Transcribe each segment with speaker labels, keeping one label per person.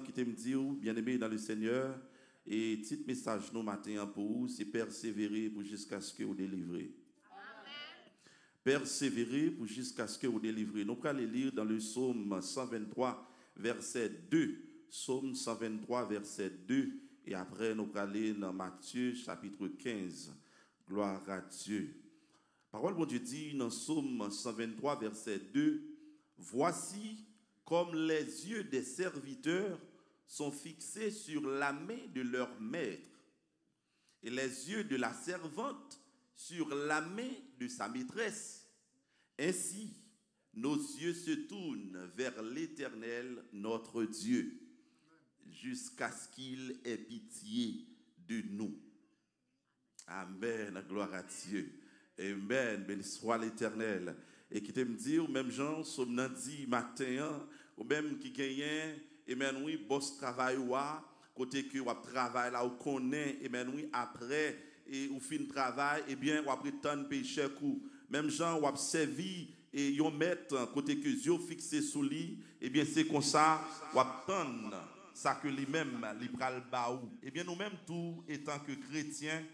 Speaker 1: matin qui t'aime dire, bien-aimé dans le Seigneur, et petit message nous matin pour vous, c'est persévérer pour jusqu'à ce que vous délivrez. Persévérer pour jusqu'à ce que vous délivrez. Nous allons lire dans le psaume 123, verset 2. Psaume 123, verset 2. Et après, nous allons aller dans Matthieu, chapitre 15. Gloire à Dieu. Parole de Dieu dit dans Psaume 123, verset 2. Voici comme les yeux des serviteurs sont fixés sur la main de leur maître, et les yeux de la servante sur la main de sa maîtresse. Ainsi, nos yeux se tournent vers l'Éternel, notre Dieu, jusqu'à ce qu'il ait pitié de nous. Amen, gloire à Dieu. Amen, béni soit l'Éternel. Et qui te me dit, ou même gens, sommes dit matin, ou même qui gagne, et même oui, boss travail ou côté que ou travail là, ou connaît, et même oui, après, et ou fin travail, et bien, ou après tant péché coup. Même gens, ou servi, et yon mettre côté que yeux fixé sous lui, et bien, c'est comme ça, ou attendre ça que lui-même, li pral baou. Et bien, nous-mêmes, tout, étant que chrétiens,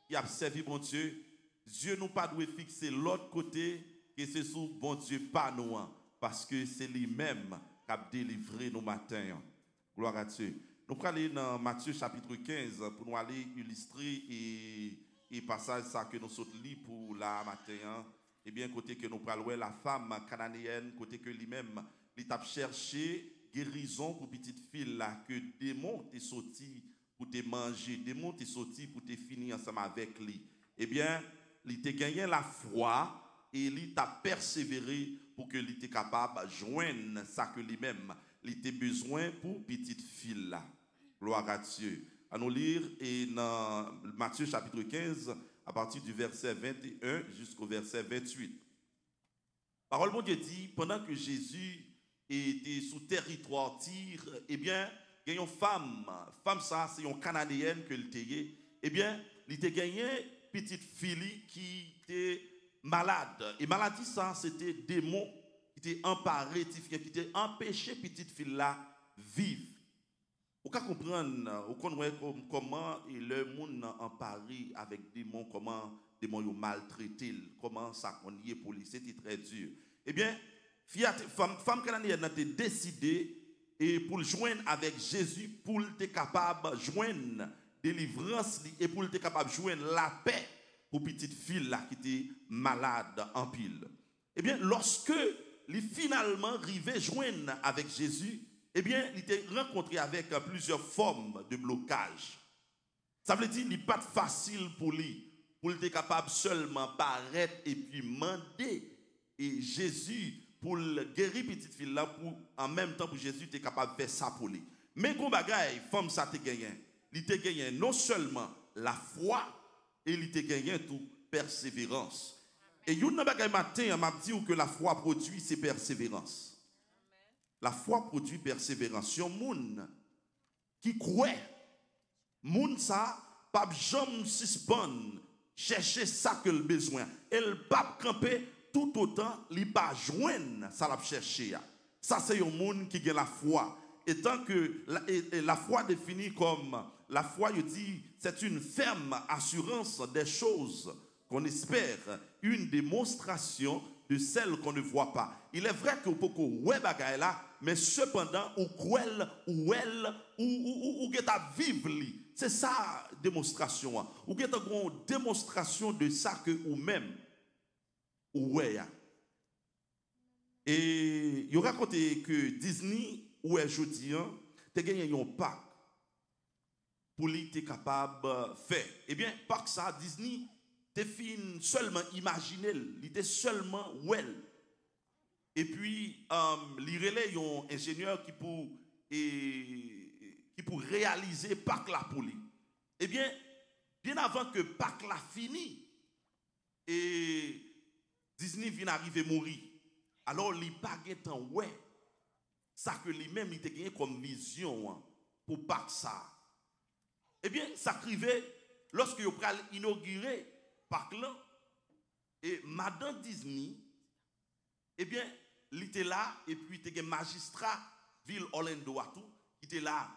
Speaker 1: qui a servi bon Dieu, Dieu nous pas doit fixer l'autre côté, que c'est sous bon Dieu pas nous, parce que c'est lui-même qui a délivré nos matins. Gloire à Dieu. Nous allons aller dans Matthieu chapitre 15 pour nous aller illustrer et passage ça que nous sommes lire pour la matin. Et bien côté que nous parlons la femme cananéenne, côté que lui-même il a cherché guérison pour petite fille là que démon t'est sorti pour te manger, démon t'est sorti pour te finir ensemble avec lui. Eh bien, il t'a gagné la foi. Et il t'a persévéré pour que il était capable de joindre ça que lui-même il était besoin pour petite fille là. Gloire à Dieu. À nous lire et dans Matthieu chapitre 15 à partir du verset 21 jusqu'au verset 28. Parole de Dieu dit, pendant que Jésus était sous territoire Tyr, eh bien, il y a une femme ça c'est une cananéenne que il était, eh bien, il était gagné petite fille qui était malade. Et maladie, ça, c'était démon qui était emparé, qui était empêché petite fille là vivre. Vous pouvez comprendre comment le monde emparé avec démon, comment démon ont maltraité, comment ça qu'on y est pour lui, c'était très dur. Eh bien, femme cananéenne a décidé et pour le joindre avec Jésus, pour être capable de joindre délivrance et pour être capable de joindre la paix pour petite fille là qui était malade en pile. Eh bien, lorsque il finalement arrivé joindre avec Jésus, eh bien, il était rencontré avec plusieurs formes de blocage. Ça veut dire qu'il n'est pas facile pour lui, pour être capable seulement paraître et puis demander et Jésus pour guérir petite fille là, pour en même temps pour Jésus était capable de faire ça pour lui. Mais qu'on bagaille, femme ça te gagné. Il te gagné non seulement la foi, et il te gagné tout persévérance. Et yon nan bagay matin m'a dit que la foi produit c'est persévérance. La foi produit persévérance. Yon moun qui croit, moun ça pas jamais suspend chercher ça que le besoin. Elle pas camper tout autant li pas joindre ça l'a chercher. Ça c'est un moun qui a la foi. Et tant que la foi définie comme la foi, il dit, c'est une ferme assurance des choses qu'on espère, une démonstration de celles qu'on ne voit pas. Il est vrai que beaucoup ouais bagaille là, mais cependant ou kwel ou elle ou geta vivre li. C'est ça démonstration. Ou geta une démonstration de ça que ou même ou ouais. Et il raconté que Disney ou aujourd'hui, tu as gagné un pack pour lui être capable de faire. Eh bien, pack ça, Disney, tu fin seulement imaginer, il était seulement well. Et puis, il relève un ingénieur qui pour réaliser pack là pour lui. Eh bien avant que pack là fini, et Disney vient arriver mourir. Alors, il pas temps ouais. Ça que lui-même il était gagné comme vision pour pas ça. Eh bien, ça arrivait lorsque vous pral inaugurer parc là et Madame Disney, eh bien, il était là et puis il était magistrat ville Orlando à tout, qui
Speaker 2: était là.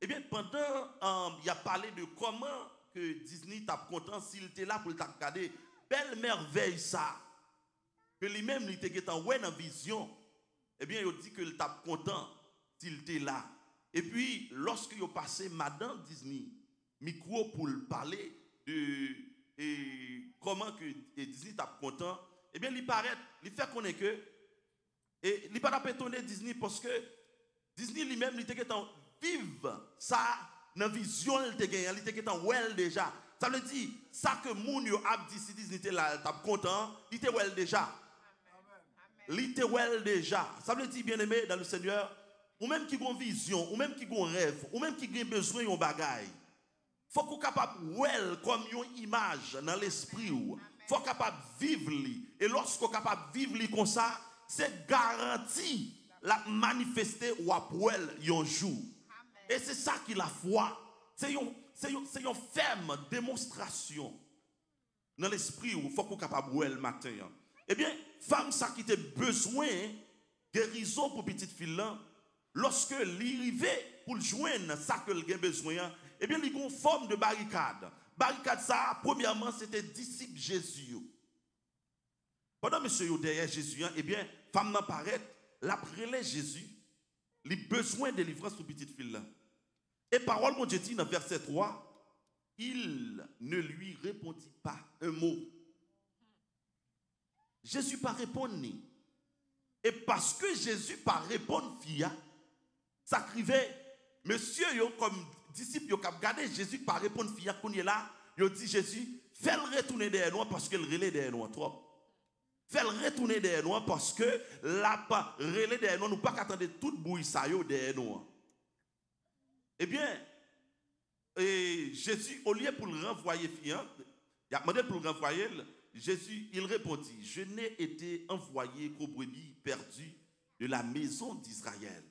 Speaker 2: Eh bien, pendant, il a parlé de comment que Disney t'a content s'il était là pour le regarder. Belle merveille ça. Que lui-même, il était en ouais dans vision. Eh bien, il dit que il t'a content s'il était là. Et puis, lorsque il a passé Madame Disney, micro pour parler de comment que Disney t'a content, eh bien, il paraît, il fait connaître que, et il n'est pas étonné Disney parce que Disney lui-même, il était en vivre ça dans la vision, il était en well déjà. Ça veut dire, ça que moun yo a dit si Disney était là, t'as content, il était well déjà. Il était well déjà. Ça veut dire, bien aimé dans le Seigneur, ou même qui ont vision, ou même qui ont rêve, ou même qui ont besoin de bagaille. Il faut qu'on soit capable de voir comme une image dans l'esprit. Il faut capable de vivre. Et lorsqu'on est capable de vivre comme ça, c'est garanti la manifester ou à un jour. Et c'est ça qui est la foi. C'est une ferme démonstration dans l'esprit où il faut qu'on soit capable de voir le matin. Eh bien, femme ça qui a besoin de guérison pour petite fille là, lorsque l'arrivée pour joindre ça que elle a besoin, eh bien, il y a une forme de barricade. Barricade ça, premièrement, c'était disciple Jésus. Pendant monsieur derrière Jésus, eh bien, femme n'en paraît, l'après Jésus, il a besoin de délivrance pour petite fille là. Et parole, mon Dieu dit dans verset 3, il ne lui répondit pas un mot. Jésus pas répondre ni. Et parce que Jésus pas répondre fia, ça crivait monsieur yo comme disciple yo cap regarder Jésus pas répondre fia qu'on est là, yo dit Jésus, fais-le retourner derrière nous parce que le relais derrière nous trop. Fais-le retourner derrière nous parce que la relais derrière nous pas qu'attendre tout bruit ça yo derrière nous. Eh bien, Jésus au lieu pour le renvoyer fia, il a demandé pour le renvoyer. Jésus, il répondit, je n'ai été envoyé qu'aux brebis perdues de la maison d'Israël.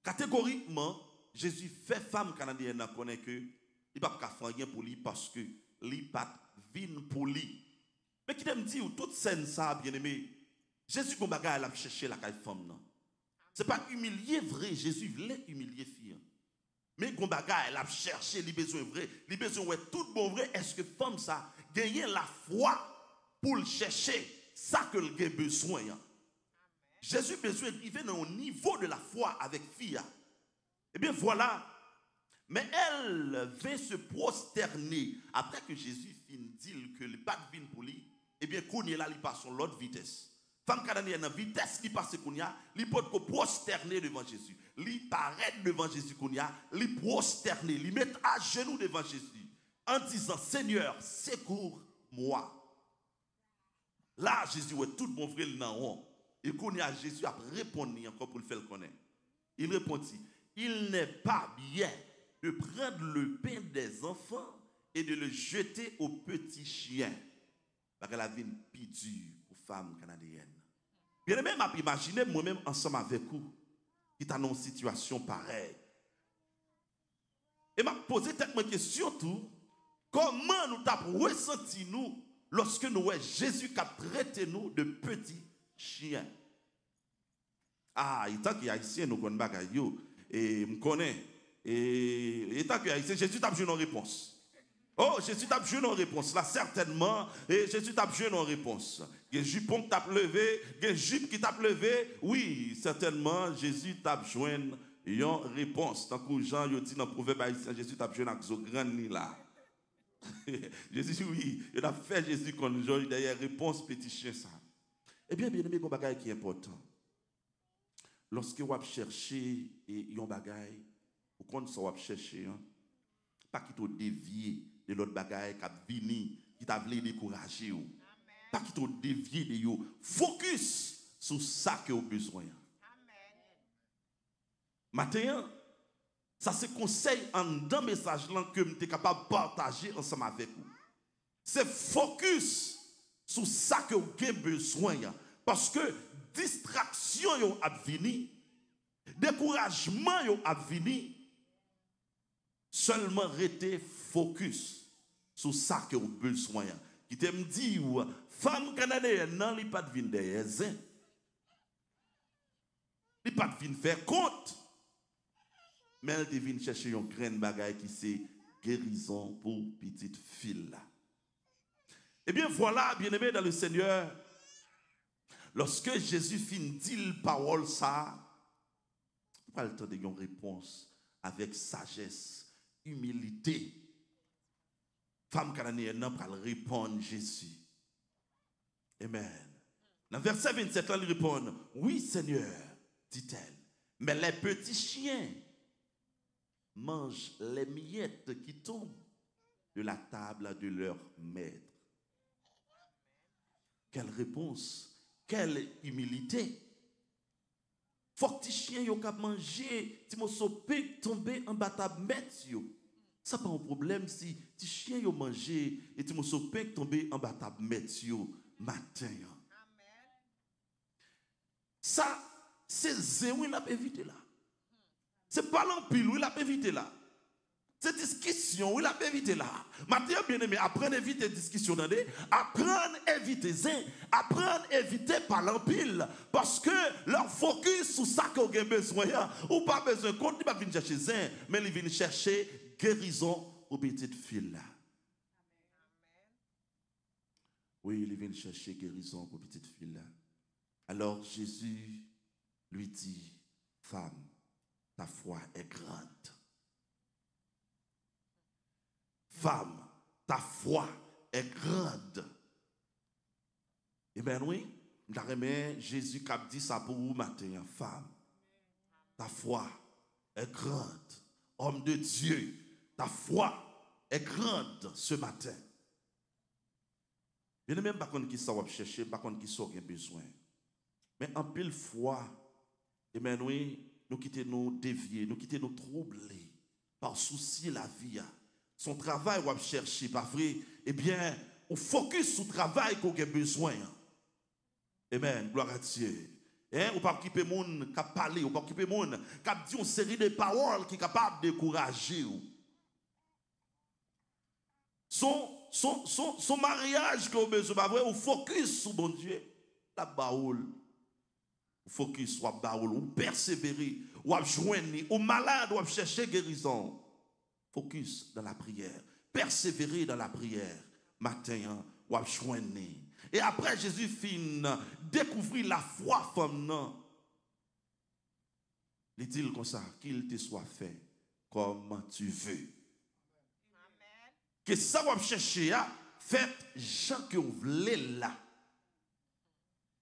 Speaker 2: Catégoriquement, Jésus fait femme canadienne à connaître que il ne peut pas faire rien pour lui parce que il pas vin pour lui. Mais qui me dit toute scène ça bien aimé, Jésus comme bagarre a cherché la caille femme non. C'est pas humilier vrai, Jésus voulait humilier fille. Mais comme bagarre elle a cherché les besoins vrais, les besoins ouais tout bon vrai, est-ce que femme ça gagner la foi pour le chercher ça que le a besoin. Jésus besoin d'arriver dans un niveau de la foi avec fille. Eh bien voilà. Mais elle vint se prosterner après que Jésus fin dit que le pas de vin pour lui. Eh bien qu'on est là il passe sur l'autre vitesse. Femme canadienne en vitesse il passe qu'on y a, il peut prosterner devant Jésus. Il paraît devant Jésus qu'on y a, il prosterner, il met à genoux devant Jésus. En disant, Seigneur, secours-moi. Là, Jésus est tout mon frère dans et qu'on a Jésus a répondu encore pour le faire connaître. Il répondit, il n'est pas bien de prendre le pain des enfants et de le jeter aux petits chiens. Parce que la vie est plus dure pour les femmes canadiennes. Bien même à imaginer moi-même ensemble avec vous qui est dans une situation pareille. Et m'a posé cette question tout. Comment nous avons ressenti nous lorsque nous voyons Jésus qui a traité nous de petits chiens? Ah, il tant qu'il y a ici, nous connaissons pas et me connaît. Et tant qu'il y a ici, Jésus t'a besoin de réponse. Oh, Jésus t'a besoin de réponse. Là, certainement, et Jésus t'a besoin de réponse. Il y a un jupon qui t'a levé, il y a un jupe qui t'a levé. Oui, certainement, Jésus t'a besoin de réponse. Tant que Jean dit dans le proverbe haïtien, Jésus t'a besoin de grande ni là. Jésus, oui, il a fait Jésus comme Jean, d'ailleurs, réponse petit chien ça. Eh bien, bien aimé, il y a un bagage qui est important. Lorsque vous cherchez un bagage, vous connaissez ce que vous cherchez, pas qu'il te dévié de l'autre bagage qui a venu, qui t'a voulu décourager. Pas qu'il te dévié de vous. Focus sur ça que vous avez besoin. Maintenant, ça c'est conseil en dans message là que vous êtes capable de partager ensemble avec vous. C'est focus sur ça que vous avez besoin. Parce que distraction yo a venu, découragement yo a venu, seulement rester focus sur ça que vous avez besoin. Qui te me dit, femme canadienne, non, il pas de vin derrière. Il pas de vin faire compte. mais elle devine chercher une graine bagaille qui c'est guérison pour petite fille là. Eh bien voilà, bien-aimé dans le Seigneur, lorsque Jésus finit dire parole ça, pas le temps de une réponse avec sagesse, humilité. Femme cananéenne n'a pas répondre Jésus. Amen. Dans le verset 27, elle répond, oui Seigneur, dit-elle, mais les petits chiens mangent les miettes qui tombent de la table de leur maître. Quelle réponse, quelle humilité. Faut que les chiens yo cap manger, ti mo sopé tomber en bas table maître yo. Ça pas un problème si les chiens yo manger et ti mo sopé tomber en bas table maître yo matin. Amen. Ça c'est zéro il a évité là. C'est pas l'empile, il a évité là. C'est discussion, il a évité là. Maintenant, bien aimé, apprendre à éviter discussion, apprendre à éviter apprendre à éviter par l'empile. Parce que leur focus sur ça qu'on a besoin, ou pas besoin, quand il va venir chercher zin, mais il vient chercher guérison aux petites filles là. Oui, il vient chercher guérison aux petites filles là. Alors Jésus lui dit, femme, ta foi est grande. Femme, ta foi est grande. Eh bien oui, Jésus qui a dit ça pour vous matin, femme. Ta foi est grande. Homme de Dieu, ta foi est grande ce matin. Je ne sais même pas qui ça va chercher, pas qui ça a besoin. Mais en pile fois, eh bien oui, nous quittons nous dévier, nous quittons nous troubler par souci la vie. Son travail ou à chercher, pas vrai? Eh bien, on focus sur le travail qu'on a besoin. Amen. Gloire à Dieu. Hein? On ne peut pas occuper les gens qui parlent, on ne peut pas occuper les gens qui disent une série de paroles qui sont capables de décourager. Son mariage qu'on a besoin, pas vrai? On focus sur bon Dieu. La baoule. On focus sur la baoule. On persévérer. On joindre. On malade, on chercher guérison. Focus dans la prière. Persévérer dans la prière. Matin, ou à joindre. Et après, Jésus finit découvrir la foi femme. Il dit comme ça, qu'il te soit fait comme tu veux. Amen. Que ça va chercher, faites gens que vous voulez là.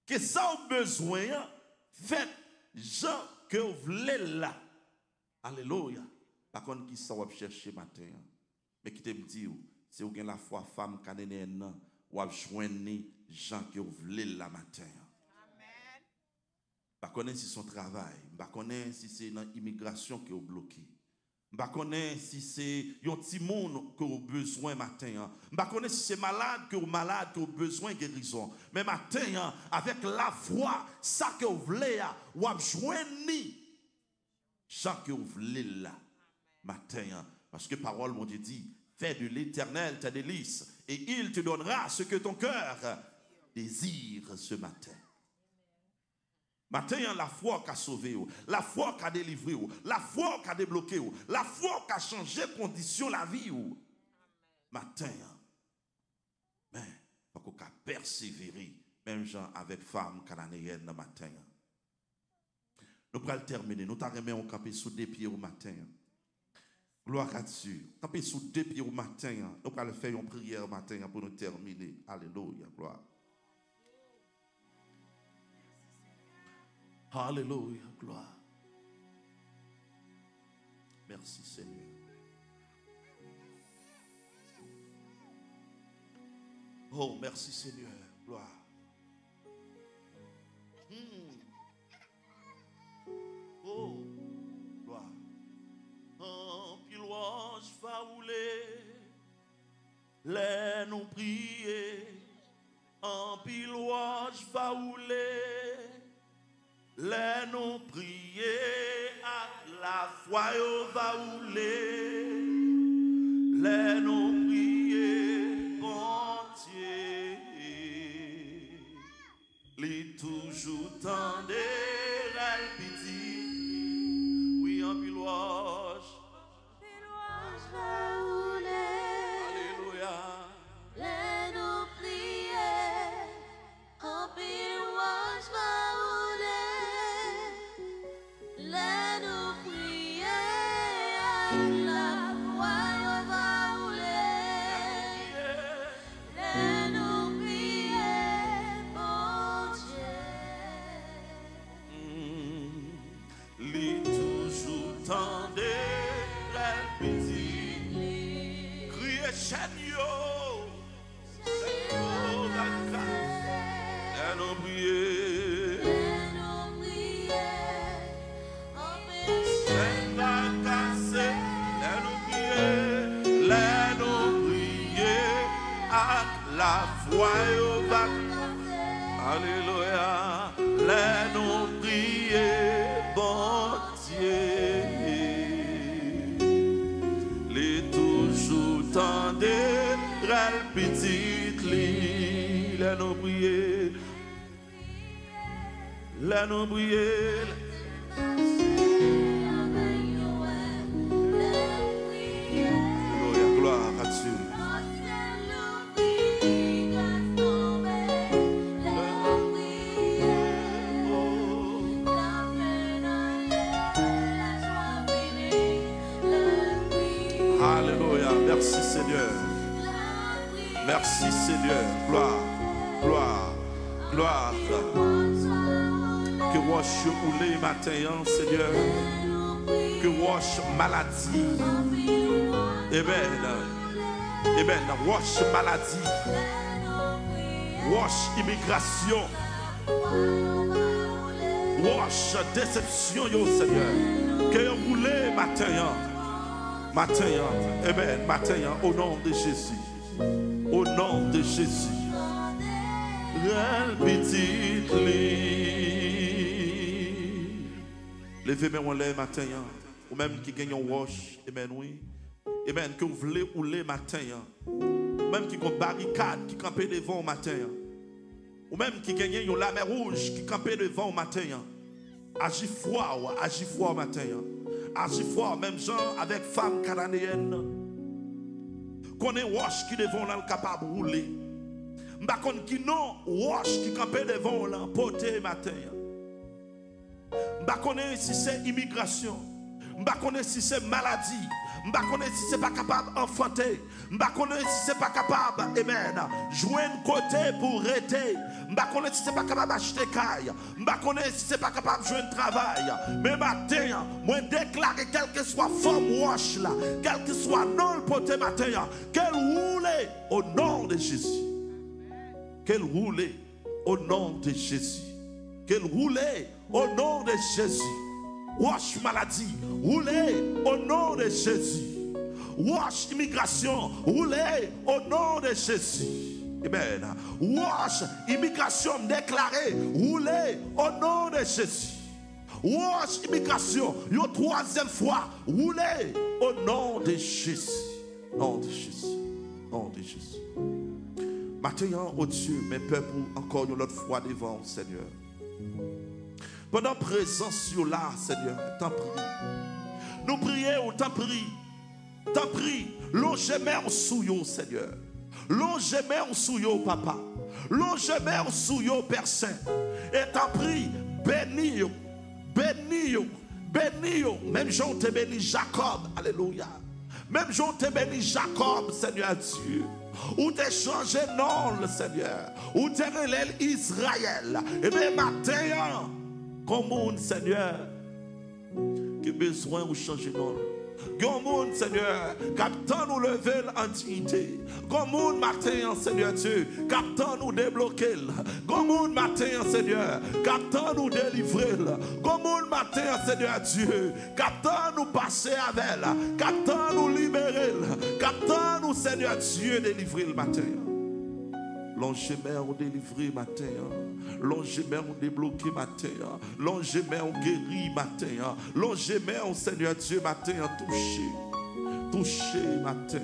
Speaker 2: Que ça a besoin, faites gens que vous voulez là. Alléluia. Par contre, qui ça va chercher matin? Mais qui te me dit, c'est où gain la foi femme cananéenne, ou à joindre gens que vous voulez la matin. Amen. Par contre, si son travail, par contre, si c'est une immigration qui est bloquée. Par contre, si c'est un petit monde que vous avez besoin matin. Par contre, si c'est malade que vous avez besoin de guérison. Mais matin, avec la foi, ça que vous voulez, ou à joindre gens que vous voulez là. Matin, parce que parole mon Dieu dit, fais de l'Éternel ta délice et il te donnera ce que ton cœur désire ce matin. Matin, la foi qui a sauvé, la foi qui a délivré, la foi qui a débloqué, la foi qui a changé condition la vie. Matin, mais il faut qu'on persévérer, même gens avec femmes cananéennes le matin. Nous allons terminer, nous allons camper sous des pieds au matin. Gloire à Dieu. Camper sous deux pieds au matin. Nous allons faire une prière au matin pour nous terminer. Alléluia. Gloire. Alléluia. Gloire. Merci Seigneur. Oh, merci Seigneur. Gloire. Oh, gloire. En piloage faoulé, les nous prier. En piloage faoulé, les nous prier. À la foi au vaoulé, les nous prier. Bon Dieu, les toujours tendez. Oui, en piloage tendez, petit. Criez chaîne yo. Et nous prier. La foi va. Alléluia. Les nous prier, bon Dieu. Les toujours tendez, râle petite lit. Les nous prier. Les nous prier. Gloire à Dieu. Merci Seigneur. Merci Seigneur. Gloire, gloire, gloire. Que wash ou les matins, Seigneur. Que wash maladie. Amen. Amen. Wash maladie. Wash immigration. Wash déception, yo Seigneur. Que vous les matins. Matin, amen, matin, au nom de Jésus, au nom de Jésus. Petite lit. Levez-moi en l'air matin, ou même qui gagne un wash, amen, oui. Amen, que vous voulez ou les matin, même qui ont barricade, qui campait devant au matin, ou même qui gagne une lame rouge, qui campait devant au matin. Agis froid au matin. Agis fort, même gens avec femmes cananéennes. Qu'on est wash qui devant là capable de rouler. M'bakon qui non wash qui campé devant là porter matin. M'bakon si c'est immigration. M'bakon si c'est maladie. M'bakon si c'est pas capable d'enfanter. M'bakon si c'est pas capable, amen, jouer un côté pour arrêter. M'bakon si c'est pas capable d'acheter caille. M'bakon si c'est pas capable de jouer un travail. Mais matin, moi déclarer quelle que soit forme wash là, quel que soit non le porter matin, qu'elle roule au nom de Jésus. Qu'elle roule au nom de Jésus. Qu'elle roule au nom de Jésus. Wash maladie, roulez au nom de Jésus. Wash immigration, roulez au nom de Jésus. Amen. Wash immigration déclarée, roulez au nom de Jésus. Wash immigration, une troisième fois, roulez au nom de Jésus. Nom de Jésus. Nom de Jésus. Maintenant, oh Dieu, mes peuples, encore une autre fois devant, Seigneur. Pendant présence sur là, Seigneur, t'en prie. Nous prions, t'en prie. T'en prie. Longez-moi sous yo, Seigneur. Longez-moi sous yo, Papa. Longez-moi sous yo, Père Saint. Et t'en prie, bénis yo. Bénis yo. Bénis yo. Même Jean te béni Jacob. Alléluia. Même Jean te béni Jacob, Seigneur Dieu. Ou t'es changé non, le Seigneur. Ou t'es relève Israël. Et bien, matin, comme Seigneur, qui a besoin de changer non. Comme Seigneur, captant nous lever en dignité. Comme matin, Seigneur Dieu, captant nous débloquer. Comme matin, Seigneur, captant nous délivrer. Comme matin, Seigneur Dieu, captant nous passer avec. Captant nous libérer. Captant nous, Seigneur Dieu, délivrer le matin. Longez-moi au délivrer matin. Longez-moi au débloquer matin. Longez-moi au guérir matin. Longez-moi au Seigneur Dieu matin touché. Touché matin.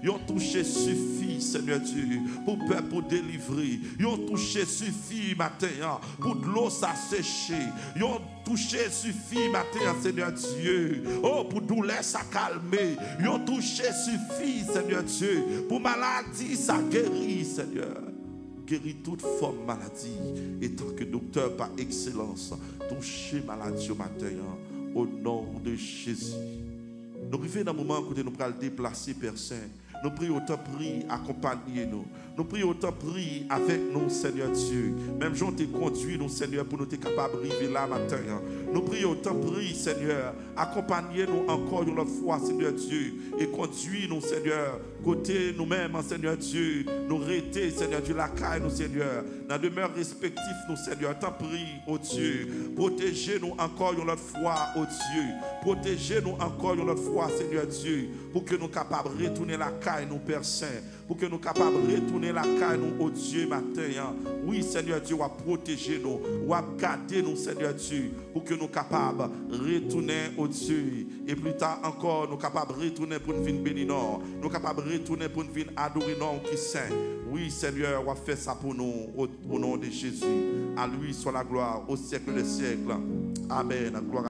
Speaker 2: Yon touché suffit, Seigneur Dieu, pour peuple pour délivrer. Yon touché suffit matin pour de l'eau s'assécher. Yon touché suffit matin, Seigneur Dieu. Oh, pour douleur ça calmer. Yon touché suffit, Seigneur Dieu, pour maladie ça guérit, Seigneur. Guérit toute forme de maladie. Et tant que docteur par excellence, touchez maladie au matin, au nom de Jésus. Nous arrivons dans un moment où nous allons déplacer Père Saint. Nous prions autant prier, accompagnez-nous. Nous prions autant prier avec nous, Seigneur Dieu. Même Jean te conduit, nous, Seigneur, pour nous être capables d'arriver là matin. Nous prions, t'en prie, Seigneur. Accompagnez-nous encore une autre fois, Seigneur Dieu. Et conduis-nous, Seigneur, côté nous-mêmes, Seigneur Dieu. Nous rester, Seigneur Dieu, la caille, nous, Seigneur. Dans demeure respective, nous, Seigneur. T'en prie, oh Dieu. Protégez-nous encore une autre fois, oh Dieu. Protégez-nous encore une autre fois, Seigneur Dieu. Pour que nous soyons capables de retourner la caille, nous, Père Saint. Pour que nous soyons capables de retourner la caille, nous, oh Dieu, matin. Oui, Seigneur Dieu, va protéger nous. Va garder nous, Seigneur Dieu. Pour que nous soyons capables de retourner au Dieu. Et plus tard encore, nous sommes capables de retourner pour nous venir bénir. Nous sommes capables de retourner pour nous venir adorer nous qui saint. Oui, Seigneur, on va faire ça pour nous au nom de Jésus. À lui soit la gloire au siècle des siècles. Amen. Gloire